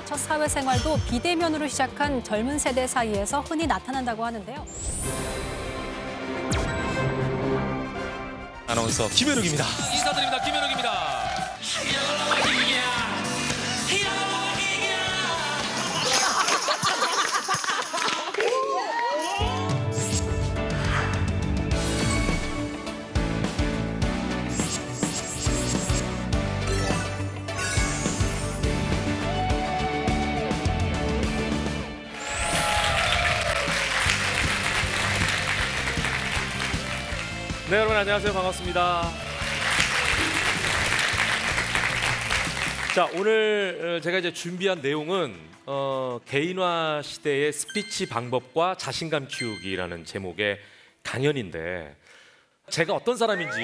첫 사회생활도 비대면으로 시작한 젊은 세대 사이에서 흔히 나타난다고 하는데요. 아나운서 김현욱입니다. 인사드립니다. 김현욱입니다. 네, 여러분 안녕하세요. 반갑습니다. 자, 오늘 제가 이제 준비한 내용은 개인화 시대의 스피치 방법과 자신감 키우기라는 제목의 강연인데 제가 어떤 사람인지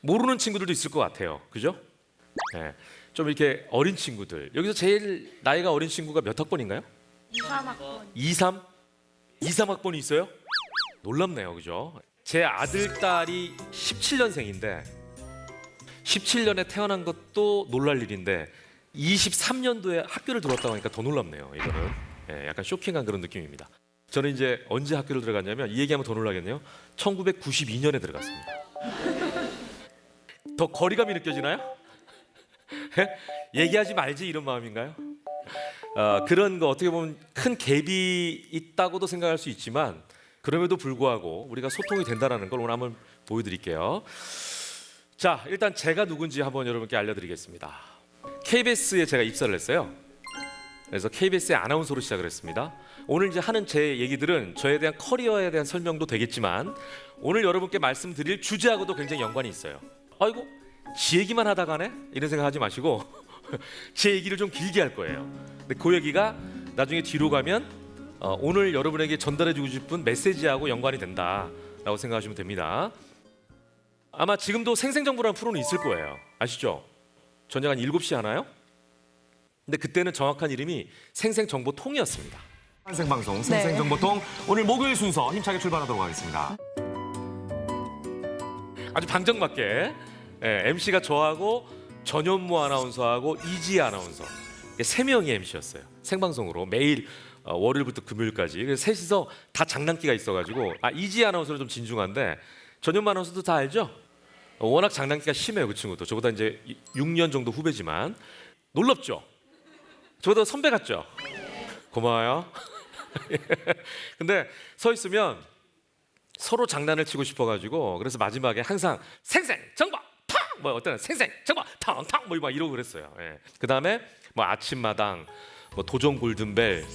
모르는 친구들도 있을 것 같아요. 그죠? 네, 좀 이렇게 어린 친구들. 여기서 제일 나이가 어린 친구가 몇 학번인가요? 23학번. 23? 23학번이 있어요? 놀랍네요. 그죠? 제 아들, 딸이 17년생인데 17년에 태어난 것도 놀랄 일인데 23년도에 학교를 들어왔다고 하니까 더 놀랍네요. 이거는 약간 쇼킹한 그런 느낌입니다. 저는 이제 언제 학교를 들어갔냐면 이 얘기하면 더 놀라겠네요. 1992년에 들어갔습니다. 더 거리감이 느껴지나요? 얘기하지 말지 이런 마음인가요? 그런 거 어떻게 보면 큰 갭이 있다고도 생각할 수 있지만 그럼에도 불구하고 우리가 소통이 된다는 걸 오늘 한번 보여드릴게요. 자, 일단 제가 누군지 한번 여러분께 알려드리겠습니다. KBS에 제가 입사를 했어요. 그래서 KBS의 아나운서로 시작을 했습니다. 오늘 이제 하는 제 얘기들은 저에 대한 커리어에 대한 설명도 되겠지만 오늘 여러분께 말씀드릴 주제하고도 굉장히 연관이 있어요. 아이고, 지 얘기만 하다가네? 이런 생각하지 마시고 제 얘기를 좀 길게 할 거예요. 근데 그 얘기가 나중에 뒤로 가면 오늘 여러분에게 전달해주고 싶은 메시지하고 연관이 된다라고 생각하시면 됩니다. 아마 지금도 생생정보라는 프로는 있을 거예요. 아시죠? 저녁 한 7시에 하나요? 근데 그때는 정확한 이름이 생생정보통이었습니다. 생방송 생생정보통 오늘 목요일 순서 힘차게 출발하도록 하겠습니다. 아주 방정맞게 MC가 저하고 전현무 아나운서하고 이지혜 아나운서 3명이 MC였어요. 생방송으로 매일 월요일부터 금요일까지. 그래서 셋이서 다 장난기가 있어가지고 이지혜 아나운서는 좀 진중한데 전현무 아나운서도 다 알죠? 워낙 장난기가 심해요. 그 친구도 저보다 이제 6년 정도 후배지만 놀랍죠? 저보다 선배 같죠? 고마워요. 근데 서 있으면 서로 장난을 치고 싶어가지고 그래서 마지막에 항상 생생정보 탕! 뭐 어떤 생생정보 탕탕 뭐 막 이러고 그랬어요. 그 다음에 뭐 아침마당, 뭐 도전 골든벨,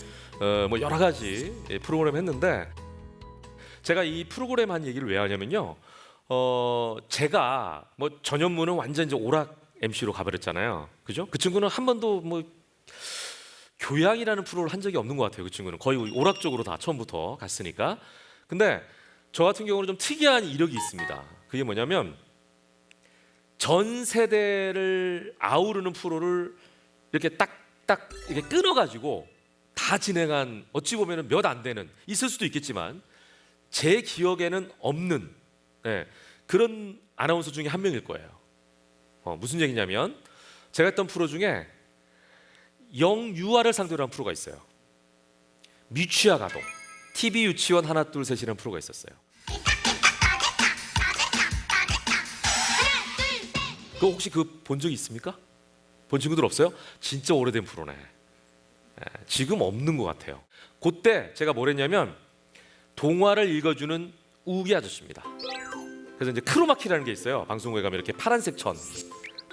뭐 여러 가지 프로그램 했는데 제가 이 프로그램 한 얘기를 왜 하냐면요. 제가 뭐 전현무는 완전 이제 오락 MC로 가버렸잖아요. 그죠? 그 친구는 한 번도 뭐 교양이라는 프로를 한 적이 없는 것 같아요. 그 친구는 거의 오락 쪽으로 다 처음부터 갔으니까. 근데 저 같은 경우는 좀 특이한 이력이 있습니다. 그게 뭐냐면 전 세대를 아우르는 프로를 이렇게 딱딱 이렇게 끊어가지고 다 진행한 어찌 보면은 몇 안 되는 있을 수도 있겠지만 제 기억에는 없는 그런 아나운서 중에 한 명일 거예요. 무슨 얘기냐면 제가 했던 프로 중에 영유아를 상대로 한 프로가 있어요. 미취학 아동 TV 유치원 하나 둘 셋이라는 프로가 있었어요. 그거 혹시 본 적이 있습니까? 본 친구들 없어요? 진짜 오래된 프로네. 지금 없는 것 같아요. 그때 제가 뭘 했냐면 동화를 읽어주는 우기 아저씨입니다. 그래서 이제 크로마키라는 게 있어요. 방송국에 가면 이렇게 파란색 천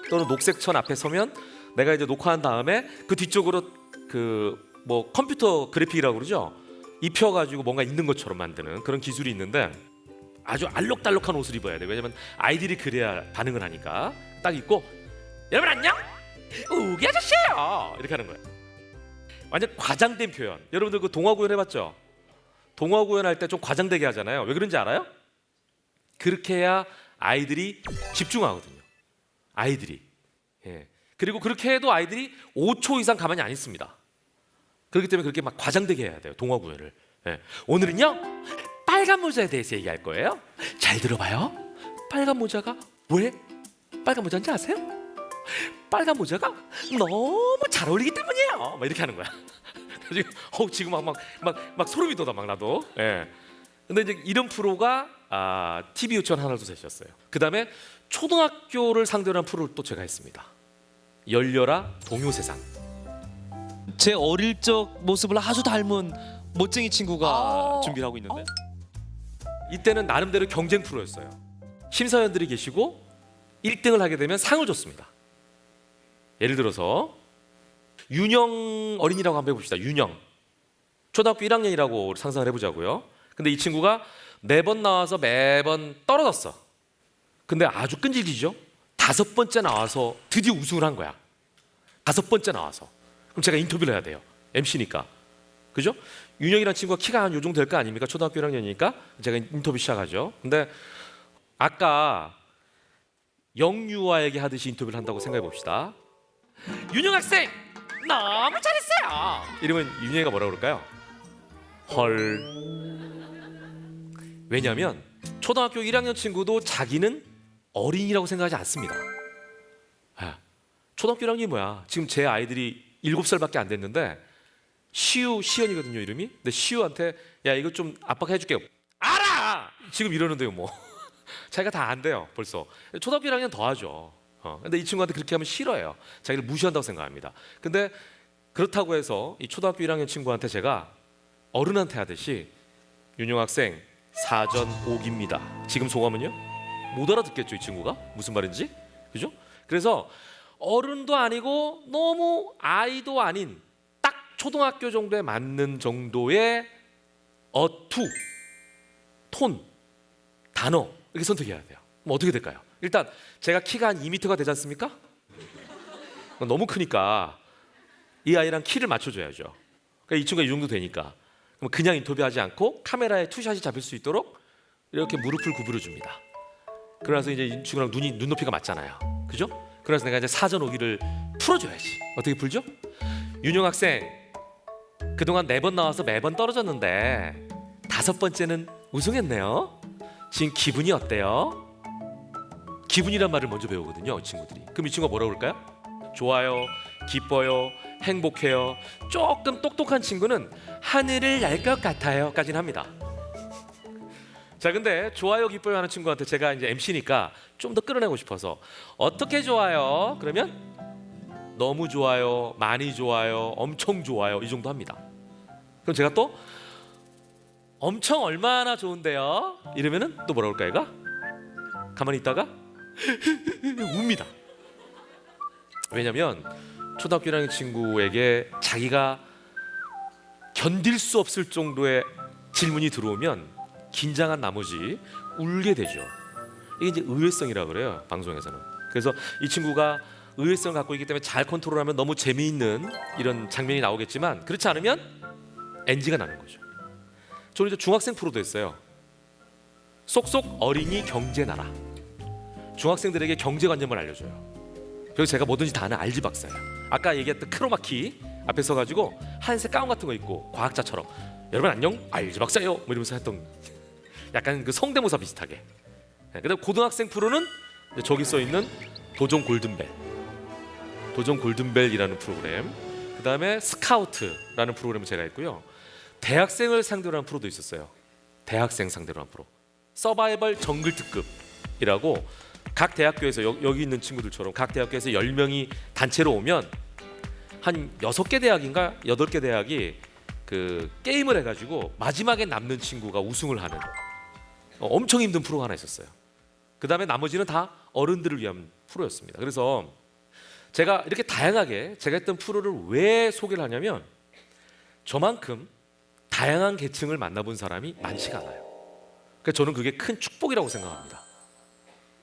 또는 녹색 천 앞에 서면 내가 이제 녹화한 다음에 그 뒤쪽으로 그 뭐 컴퓨터 그래픽이라고 그러죠. 입혀가지고 뭔가 있는 것처럼 만드는 그런 기술이 있는데 아주 알록달록한 옷을 입어야 돼요. 왜냐면 아이들이 그래야 반응을 하니까. 딱 입고 여러분 안녕? 우기 아저씨예요. 이렇게 하는 거예요. 완전 과장된 표현. 여러분들 그 동화 구연 해봤죠? 동화 구연 할 때 좀 과장되게 하잖아요. 왜 그런지 알아요? 그렇게 해야 아이들이 집중하거든요. 아이들이. 그리고 그렇게 해도 아이들이 5초 이상 가만히 안 있습니다. 그렇기 때문에 그렇게 막 과장되게 해야 돼요. 동화 구연을. 오늘은요 빨간 모자에 대해서 얘기할 거예요. 잘 들어봐요. 빨간 모자가 왜 빨간 모자인지 아세요? 빨간 모자가 너무 잘 어울리기 때문이에요. 막 이렇게 하는 거야. 지금 막 소름이 돋아 막 나도. 예. 근데 이제 이런 프로가 TV 유치원 하나 둘 셋이었어요. 그다음에 초등학교를 상대로 한 프로를 또 제가 했습니다. 열려라 동요세상. 제 어릴 적 모습을 아주 닮은 멋쟁이 친구가 준비를 하고 있는데. 이때는 나름대로 경쟁 프로였어요. 심사위원들이 계시고 1등을 하게 되면 상을 줬습니다. 예를 들어서 윤영 어린이라고 한번 해봅시다. 윤영 초등학교 1학년이라고 상상을 해보자고요. 근데 이 친구가 매번 나와서 매번 떨어졌어. 근데 아주 끈질기죠. 5번째 나와서 드디어 우승을 한 거야. 5번째 나와서. 그럼 제가 인터뷰를 해야 돼요. MC니까. 그죠? 윤영이라는 친구가 키가 한 요 정도 될 거 아닙니까? 초등학교 1학년이니까 제가 인터뷰 시작하죠. 근데 아까 영유아에게 하듯이 인터뷰를 한다고 생각해 봅시다. 윤영 학생 너무 잘했어요. 이러면 윤영이가 뭐라고 그럴까요? 헐. 왜냐하면 초등학교 1학년 친구도 자기는 어린이라고 생각하지 않습니다. 초등학교 1학년이 뭐야? 지금 제 아이들이 7살밖에 안 됐는데 시연이거든요 이름이. 근데 시우한테 야 이거 좀 아빠가 해줄게요. 알아! 지금 이러는데요 뭐. 자기가 다 안 돼요 벌써. 초등학교 1학년 더 하죠. 근데 이 친구한테 그렇게 하면 싫어해요. 자기를 무시한다고 생각합니다. 근데 그렇다고 해서 이 초등학교 1학년 친구한테 제가 어른한테 하듯이 윤용 학생 사전 오기입니다. 지금 소감은요? 못 알아듣겠죠 이 친구가 무슨 말인지. 그죠? 그래서 어른도 아니고 너무 아이도 아닌 딱 초등학교 정도에 맞는 정도의 어투, 톤, 단어 이렇게 선택해야 돼요. 그럼 어떻게 될까요? 일단 제가 키가 한 2m가 되지 않습니까? 너무 크니까 이 아이랑 키를 맞춰줘야죠. 그러니까 이 친구가 이 정도 되니까 그럼 그냥 인터뷰하지 않고 카메라에 투샷이 잡힐 수 있도록 이렇게 무릎을 구부려 줍니다. 그래서 이제 이 친구랑 눈높이가 맞잖아요. 그죠? 그래서 내가 이제 사전 오기를 풀어줘야지. 어떻게 풀죠? 윤용 학생 그동안 4번 나와서 매번 떨어졌는데 5번째는 우승했네요. 지금 기분이 어때요? 기분이란 말을 먼저 배우거든요 이 친구들이. 그럼 이 친구가 뭐라고 그럴까요? 좋아요, 기뻐요, 행복해요. 조금 똑똑한 친구는 하늘을 날 것 같아요 까지는 합니다. 자 근데 좋아요 기뻐요 하는 친구한테 제가 이제 MC니까 좀 더 끌어내고 싶어서 어떻게 좋아요? 그러면 너무 좋아요, 많이 좋아요, 엄청 좋아요 이 정도 합니다. 그럼 제가 또 엄청 얼마나 좋은데요? 이러면은 또 뭐라고 할까 얘가? 가만히 있다가 웁니다. 왜냐면 초등학교 1학년 친구에게 자기가 견딜 수 없을 정도의 질문이 들어오면 긴장한 나머지 울게 되죠. 이게 이제 의외성이라고 그래요 방송에서는. 그래서 이 친구가 의외성을 갖고 있기 때문에 잘 컨트롤하면 너무 재미있는 이런 장면이 나오겠지만 그렇지 않으면 NG가 나는 거죠. 저는 이제 중학생 프로도 했어요. 쏙쏙 어린이 경제나라. 중학생들에게 경제관념을 알려줘요. 그래서 제가 뭐든지 다 아는 알지 박사예요. 아까 얘기했던 크로마키 앞에 서가지고 하얀색 가운 같은 거 입고 과학자처럼 여러분 안녕 알지 박사예요 뭐 이러면서 했던 약간 그 성대모사 비슷하게. 그다음 고등학생 프로는 저기 써 있는 도전 골든벨이라는 프로그램. 그다음에 스카우트라는 프로그램을 제가 했고요. 대학생을 상대로 한 프로도 있었어요. 대학생 상대로 한 프로. 서바이벌 정글 특급이라고 각 대학교에서 여기 있는 친구들처럼 각 대학교에서 10명이 단체로 오면 한 6개 대학인가 8개 대학이 그 게임을 해가지고 마지막에 남는 친구가 우승을 하는 엄청 힘든 프로가 하나 있었어요. 그 다음에 나머지는 다 어른들을 위한 프로였습니다. 그래서 제가 이렇게 다양하게 제가 했던 프로를 왜 소개를 하냐면 저만큼 다양한 계층을 만나본 사람이 많지가 않아요. 그래서 저는 그게 큰 축복이라고 생각합니다.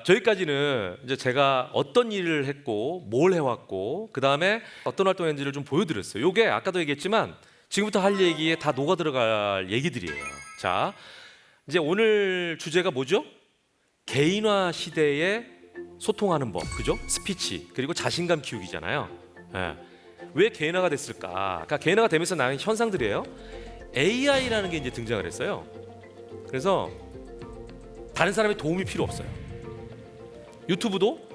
저기까지는 이제 제가 어떤 일을 했고 뭘 해왔고 그 다음에 어떤 활동했는지를 좀 보여드렸어요. 이게 아까도 얘기했지만 지금부터 할 얘기에 다 녹아 들어갈 얘기들이에요. 자, 이제 오늘 주제가 뭐죠? 개인화 시대에 소통하는 법, 그죠? 스피치 그리고 자신감 키우기잖아요. 예. 왜 개인화가 됐을까? 그러니까 개인화가 되면서 나는 현상들이에요. AI라는 게 이제 등장을 했어요. 그래서 다른 사람의 도움이 필요 없어요. 유튜브도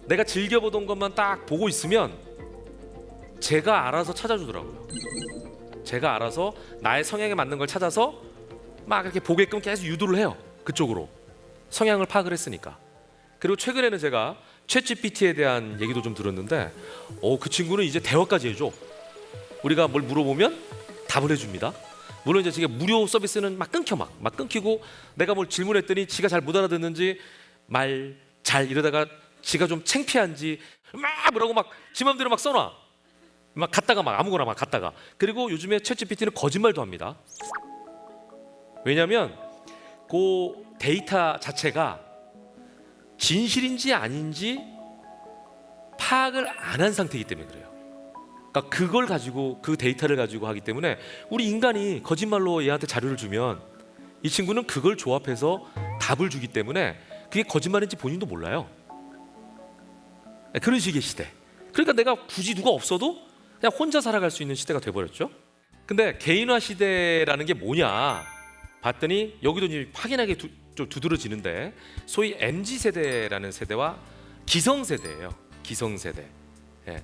내가 즐겨보던 것만 딱 보고 있으면 제가 알아서 찾아주더라고요. 제가 알아서 나의 성향에 맞는 걸 찾아서 막 이렇게 보게끔 계속 유도를 해요. 그쪽으로 성향을 파악을 했으니까. 그리고 최근에는 제가 챗GPT에 대한 얘기도 좀 들었는데 그 친구는 이제 대화까지 해줘. 우리가 뭘 물어보면 답을 해줍니다. 물론 이제 지가 무료 서비스는 막 끊겨 막 끊기고 내가 뭘 질문했더니 지가 잘 못 알아듣는지 말 잘 이러다가 지가 좀 창피한지 막 뭐라고 막 지 맘대로 막 써놔. 막 갖다가 막 아무거나 막 갖다가. 그리고 요즘에 챗GPT는 거짓말도 합니다. 왜냐하면 그 데이터 자체가 진실인지 아닌지 파악을 안 한 상태이기 때문에 그래요. 그러니까 그걸 가지고 그 데이터를 가지고 하기 때문에 우리 인간이 거짓말로 얘한테 자료를 주면 이 친구는 그걸 조합해서 답을 주기 때문에 그게 거짓말인지 본인도 몰라요. 그런 식의 시대. 그러니까 내가 굳이 누가 없어도 그냥 혼자 살아갈 수 있는 시대가 돼버렸죠. 근데 개인화 시대라는 게 뭐냐 봤더니 여기도 이제 확연하게 좀 두드러지는데 소위 MZ세대라는 세대와 기성세대예요. 기성세대. 예.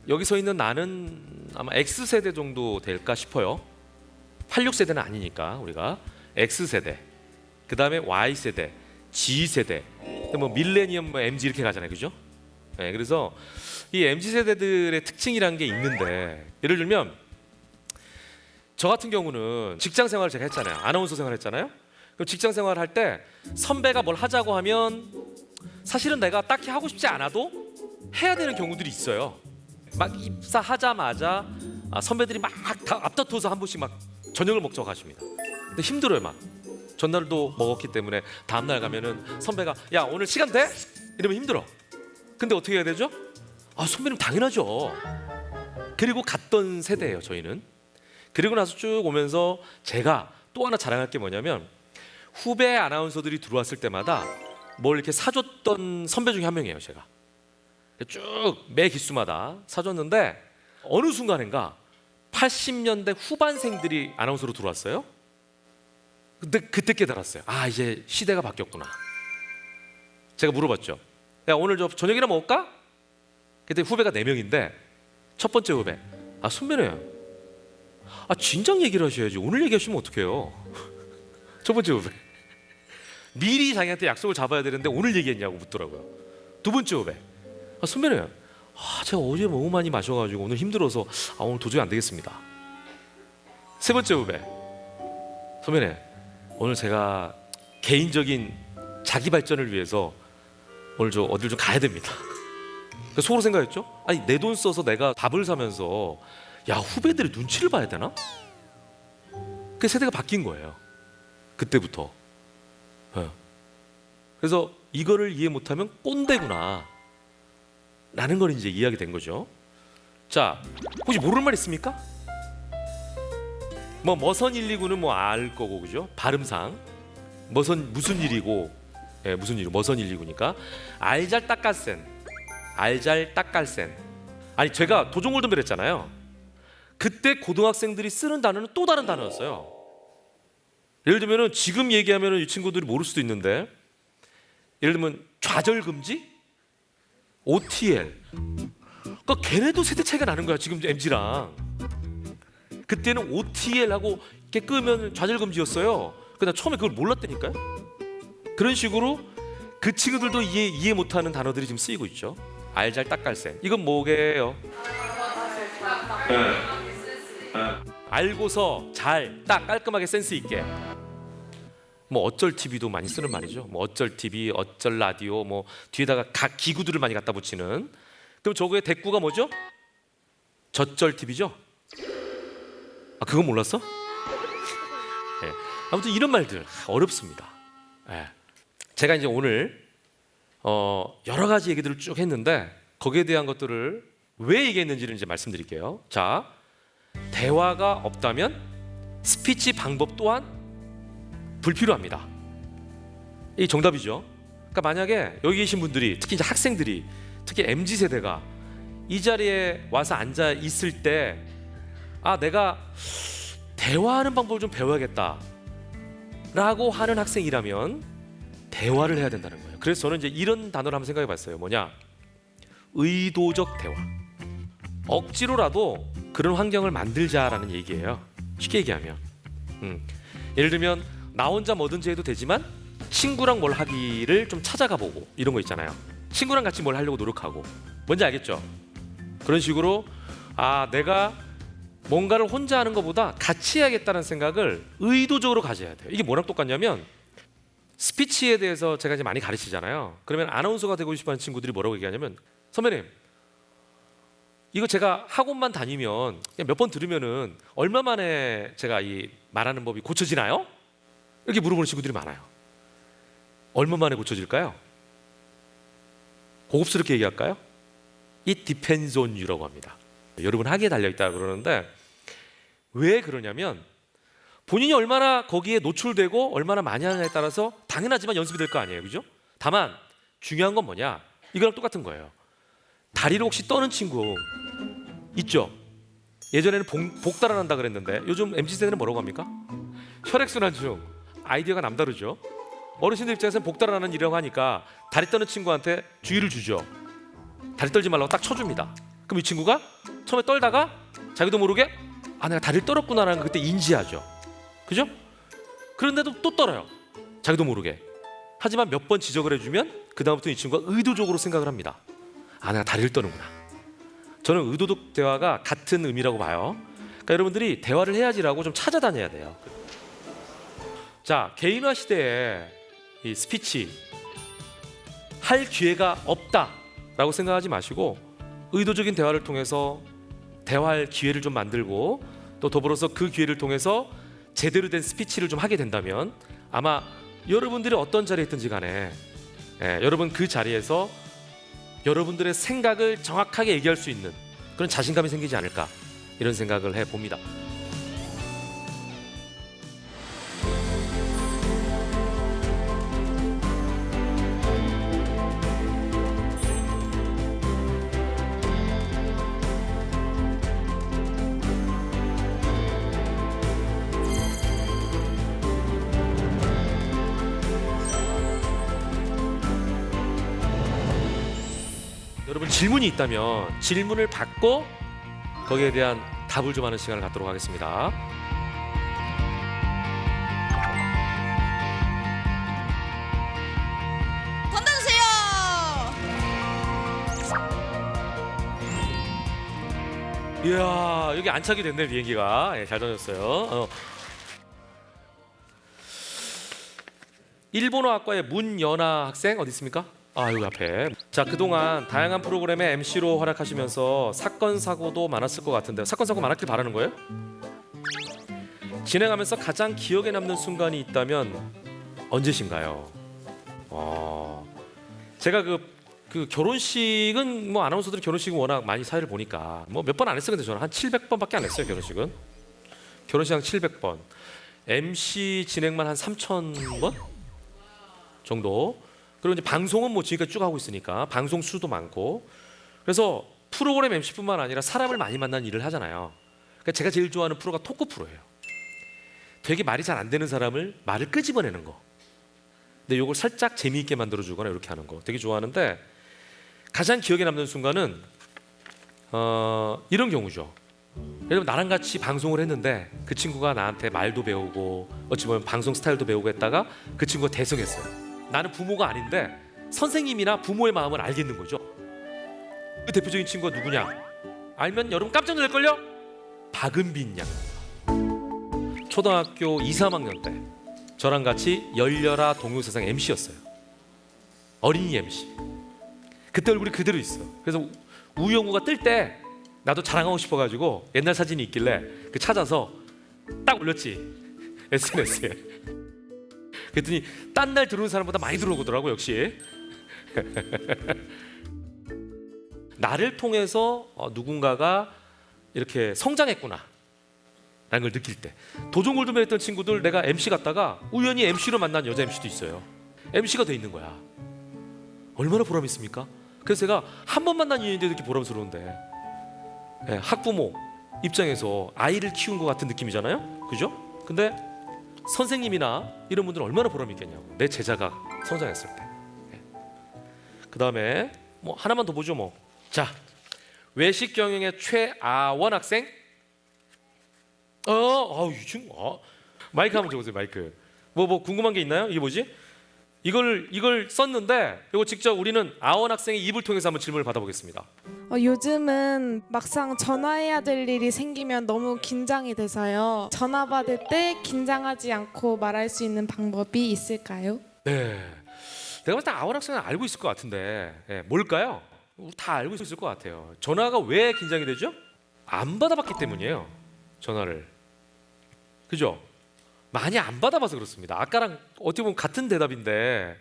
여기 서 있는 나는 아마 X세대 정도 될까 싶어요. 86세대는 아니니까 우리가 X세대, 그 다음에 Y세대, G세대, 뭐 밀레니엄, 뭐 MZ 이렇게 가잖아요, 그죠? 네, 그래서 이 MZ세대들의 특징이라는 게 있는데 예를 들면 저 같은 경우는 직장 생활을 제가 했잖아요. 아나운서 생활을 했잖아요. 그럼 직장 생활을 할 때 선배가 뭘 하자고 하면 사실은 내가 딱히 하고 싶지 않아도 해야 되는 경우들이 있어요. 막 입사하자마자 선배들이 막 다 앞다퉈서 한 번씩 막 저녁을 먹자고 가십니다. 근데 힘들어요. 막 전날도 먹었기 때문에 다음날 가면은 선배가 야 오늘 시간 돼? 이러면 힘들어. 근데 어떻게 해야 되죠? 선배님 당연하죠. 그리고 갔던 세대예요 저희는. 그리고 나서 쭉 오면서 제가 또 하나 자랑할 게 뭐냐면 후배 아나운서들이 들어왔을 때마다 뭘 이렇게 사줬던 선배 중에 한 명이에요 제가. 쭉 매 기수마다 사줬는데 어느 순간인가 80년대 후반생들이 아나운서로 들어왔어요. 근데 그때 깨달았어요. 이제 시대가 바뀌었구나. 제가 물어봤죠. 야 오늘 저녁이나 먹을까? 그때 후배가 4명인데 첫 번째 후배 선배님 진작 얘기를 하셔야지 오늘 얘기하시면 어떡해요. 첫 번째 후배 미리 자기한테 약속을 잡아야 되는데 오늘 얘기했냐고 묻더라고요. 두 번째 후배 선배님 제가 어제 너무 많이 마셔가지고 오늘 힘들어서 오늘 도저히 안 되겠습니다. 세 번째 후배 선배님 오늘 제가 개인적인 자기 발전을 위해서 오늘 어딜 좀 가야 됩니다. 속으로 생각했죠. 내 돈 써서 내가 밥을 사면서 야 후배들의 눈치를 봐야 되나? 그 세대가 바뀐 거예요. 그때부터. 그래서 이거를 이해 못하면 꼰대구나 라는 걸 이제 이해하게 된 거죠. 자, 혹시 모르는 말 있습니까? 머선 129는 알 거고 그죠? 발음상 무슨 일이고 무슨 일이고 머선 129니까 알잘 딱갈센 알잘 딱갈센. 제가 도종 골든벨 했잖아요. 그때 고등학생들이 쓰는 단어는 또 다른 단어였어요. 예를 들면 지금 얘기하면 이 친구들이 모를 수도 있는데 예를 들면 좌절금지 OTL. 그러니까 걔네도 세대 차이가 나는 거야 지금 MZ랑. 그때는 OTL하고 이렇게 끄면 좌절금지였어요. 근데 처음에 그걸 몰랐다니까요. 그런 식으로 그 친구들도 이해 못하는 단어들이 지금 쓰이고 있죠. 알잘 딱갈센. 이건 뭐게요? 알고서 잘 딱 깔끔하게 센스 있게. 어쩔 TV도 많이 쓰는 말이죠. 어쩔 TV, 어쩔 라디오, 뒤에다가 각 기구들을 많이 갖다 붙이는. 그럼 저거의 대꾸가 뭐죠? 저쩔 TV죠. 그건 몰랐어? 네. 아무튼 이런 말들 어렵습니다. 네. 제가 이제 오늘 여러 가지 얘기들을 쭉 했는데 거기에 대한 것들을 왜 얘기했는지를 이제 말씀드릴게요. 자, 대화가 없다면 스피치 방법 또한 불필요합니다. 이 정답이죠. 그러니까 만약에 여기 계신 분들이 특히 이제 학생들이 특히 MZ 세대가 이 자리에 와서 앉아 있을 때 내가 대화하는 방법을 좀 배워야겠다라고 하는 학생이라면 대화를 해야 된다는 거예요. 그래서 저는 이제 이런 단어를 한번 생각해봤어요. 뭐냐? 의도적 대화. 억지로라도 그런 환경을 만들자라는 얘기예요. 쉽게 얘기하면 예를 들면 나 혼자 뭐든지 해도 되지만 친구랑 뭘 하기를 좀 찾아가 보고 이런 거 있잖아요. 친구랑 같이 뭘 하려고 노력하고. 뭔지 알겠죠? 그런 식으로 내가 뭔가를 혼자 하는 것보다 같이 해야겠다는 생각을 의도적으로 가져야 돼요. 이게 뭐랑 똑같냐면 스피치에 대해서 제가 이제 많이 가르치잖아요. 그러면 아나운서가 되고 싶어하는 친구들이 뭐라고 얘기하냐면 선배님 이거 제가 학원만 다니면 몇 번 들으면은 얼마 만에 제가 이 말하는 법이 고쳐지나요? 이렇게 물어보는 친구들이 많아요. 얼마 만에 고쳐질까요? 고급스럽게 얘기할까요? It depends on you라고 합니다. 여러분 하기에 달려있다 그러는데 왜 그러냐면 본인이 얼마나 거기에 노출되고 얼마나 많이 하느냐에 따라서 당연하지만 연습이 될 거 아니에요. 그죠? 다만 중요한 건 뭐냐? 이거랑 똑같은 거예요. 다리를 혹시 떠는 친구 있죠? 예전에는 복달아난다 그랬는데 요즘 MZ세대는 뭐라고 합니까? 혈액순환 중 아이디어가 남다르죠. 어르신들 입장에서는 복달아나는 일이라고 하니까 다리 떠는 친구한테 주의를 주죠. 다리 떨지 말라고 딱 쳐줍니다. 그럼 이 친구가 처음에 떨다가 자기도 모르게 내가 다리를 떨었구나라는 걸 그때 인지하죠. 그죠? 그런데도 또 떨어요. 자기도 모르게. 하지만 몇 번 지적을 해주면 그 다음부터 이 친구가 의도적으로 생각을 합니다. 내가 다리를 떠는구나. 저는 의도적 대화가 같은 의미라고 봐요. 그러니까 여러분들이 대화를 해야지라고 좀 찾아다녀야 돼요. 자, 개인화 시대에 이 스피치 할 기회가 없다라고 생각하지 마시고 의도적인 대화를 통해서 대화할 기회를 좀 만들고 또 더불어서 그 기회를 통해서 제대로 된 스피치를 좀 하게 된다면 아마 여러분들이 어떤 자리에 있든지 간에 여러분 그 자리에서 여러분들의 생각을 정확하게 얘기할 수 있는 그런 자신감이 생기지 않을까 이런 생각을 해봅니다. 여러분 질문이 있다면 질문을 받고 거기에 대한 답을 좀 하는 시간을 갖도록 하겠습니다. 던져주세요. 이야 여기 안착이 됐네 비행기가. 잘 던졌어요. 일본어학과의 문연아 학생 어디 있습니까? 여기 앞에. 자, 그동안 다양한 프로그램의 MC로 활약하시면서 사건 사고도 많았을 것 같은데 사건 사고 많았길 바라는 거예요? 진행하면서 가장 기억에 남는 순간이 있다면 언제신가요? 제가 그 결혼식은 뭐 아나운서들이 결혼식은 워낙 많이 사회를 보니까 뭐 몇 번 안 했어요. 근데 저는 한 700번밖에 안 했어요. 결혼식 한 700번. MC 진행만 한 3,000번 정도. 그리고 이제 방송은 뭐 지금까지 쭉 하고 있으니까 방송 수도 많고 그래서 프로그램 MC뿐만 아니라 사람을 많이 만나는 일을 하잖아요. 그러니까 제가 제일 좋아하는 프로가 토크 프로예요. 되게 말이 잘 안 되는 사람을 말을 끄집어내는 거. 근데 이걸 살짝 재미있게 만들어주거나 이렇게 하는 거 되게 좋아하는데 가장 기억에 남는 순간은 이런 경우죠. 예를 들면 나랑 같이 방송을 했는데 그 친구가 나한테 말도 배우고 어찌 보면 방송 스타일도 배우고 했다가 그 친구가 대성했어요. 나는 부모가 아닌데 선생님이나 부모의 마음을 알겠는 거죠. 그 대표적인 친구가 누구냐? 알면 여러분 깜짝 놀랄걸요? 박은빈 양. 초등학교 2, 3학년 때 저랑 같이 열려라 동요세상 MC였어요. 어린이 MC. 그때 얼굴이 그대로 있어. 그래서 우영우가 뜰 때 나도 자랑하고 싶어가지고 옛날 사진이 있길래 그 찾아서 딱 올렸지 SNS에. 그랬더니 딴 날 들어오는 사람보다 많이 들어오더라고 역시. 나를 통해서 누군가가 이렇게 성장했구나 라는 걸 느낄 때. 도전골드맨 했던 친구들 내가 MC 갔다가 우연히 MC로 만난 여자 MC도 있어요. MC가 돼 있는 거야. 얼마나 보람 있습니까? 그래서 제가 한 번 만난 인연인데 이렇게 보람스러운데 학부모 입장에서 아이를 키운 것 같은 느낌이잖아요. 그죠? 근데 선생님이나 이런 분들은 얼마나 보람이 있겠냐고. 내 제자가 성장했을 때. 그 다음에 뭐 하나만 더 보죠. 뭐 자, 외식 경영의 최아원 학생. 요즘 마이크 한번 줘보세요. 마이크. 뭐 궁금한 게 있나요? 이게 뭐지? 이걸 썼는데 이거 직접 우리는 아원 학생의 입을 통해서 한번 질문을 받아보겠습니다. 요즘은 막상 전화해야 될 일이 생기면 너무 긴장이 돼서요. 전화 받을 때 긴장하지 않고 말할 수 있는 방법이 있을까요? 네, 내가 봤을 때 아원 학생은 알고 있을 것 같은데 뭘까요? 우리 다 알고 있을 것 같아요. 전화가 왜 긴장이 되죠? 안 받아봤기 때문이에요. 전화를. 그죠? 많이 안 받아봐서 그렇습니다. 아까랑 어떻게 보면 같은 대답인데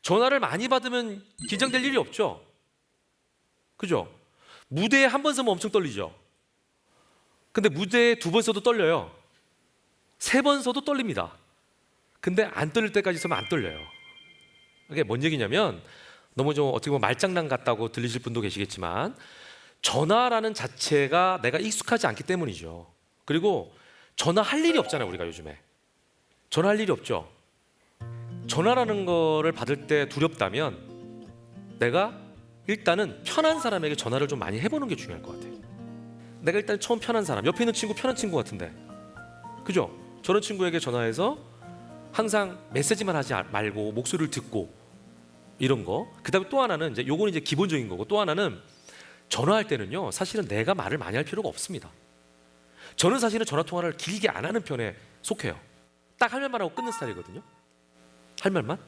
전화를 많이 받으면 긴장될 일이 없죠. 그죠? 무대에 한 번 서면 엄청 떨리죠. 근데 무대에 2번 서도 떨려요. 3번 서도 떨립니다. 근데 안 떨릴 때까지 서면 안 떨려요. 이게 뭔 얘기냐면 너무 좀 어떻게 보면 말장난 같다고 들리실 분도 계시겠지만 전화라는 자체가 내가 익숙하지 않기 때문이죠. 그리고 전화할 일이 없잖아요. 우리가 요즘에 전화할 일이 없죠. 전화라는 거를 받을 때 두렵다면 내가 일단은 편한 사람에게 전화를 좀 많이 해보는 게 중요할 것 같아요. 내가 일단 처음 편한 사람, 옆에 있는 친구 편한 친구 같은데, 그죠? 저런 친구에게 전화해서 항상 메시지만 하지 말고 목소리를 듣고 이런 거. 그다음에 또 하나는 이제 요거는 이제 기본적인 거고, 또 하나는 전화할 때는요 사실은 내가 말을 많이 할 필요가 없습니다. 저는 사실은 전화 통화를 길게 안 하는 편에 속해요. 딱 할 말만 하고 끊는 스타일이거든요. 할 말만.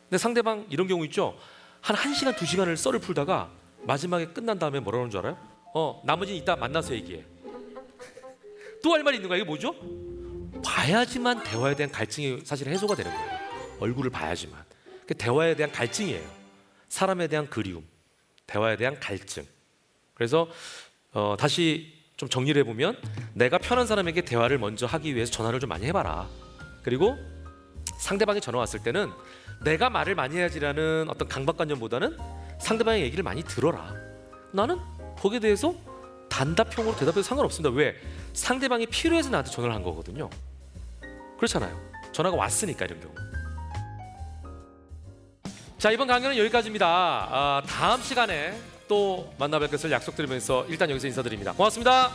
근데 상대방 이런 경우 있죠. 한 1시간 2시간을 썰을 풀다가 마지막에 끝난 다음에 뭐라 그러는 줄 알아요? 나머지는 이따 만나서 얘기해. 또 할 말이 있는 거야. 이게 뭐죠? 봐야지만 대화에 대한 갈증이 사실 해소가 되는 거예요. 얼굴을 봐야지만. 대화에 대한 갈증이에요. 사람에 대한 그리움, 대화에 대한 갈증. 그래서 다시 좀 정리를 해보면 내가 편한 사람에게 대화를 먼저 하기 위해서 전화를 좀 많이 해봐라. 그리고 상대방이 전화 왔을 때는 내가 말을 많이 해야지라는 어떤 강박관념보다는 상대방의 얘기를 많이 들어라. 나는 거기에 대해서 단답형으로 대답해도 상관없습니다. 왜? 상대방이 필요해서 나한테 전화를 한 거거든요. 그렇잖아요. 전화가 왔으니까 이런 경우. 자, 이번 강연은 여기까지입니다. 다음 시간에 또 만나 뵐 것을 약속드리면서 일단 여기서 인사드립니다. 고맙습니다.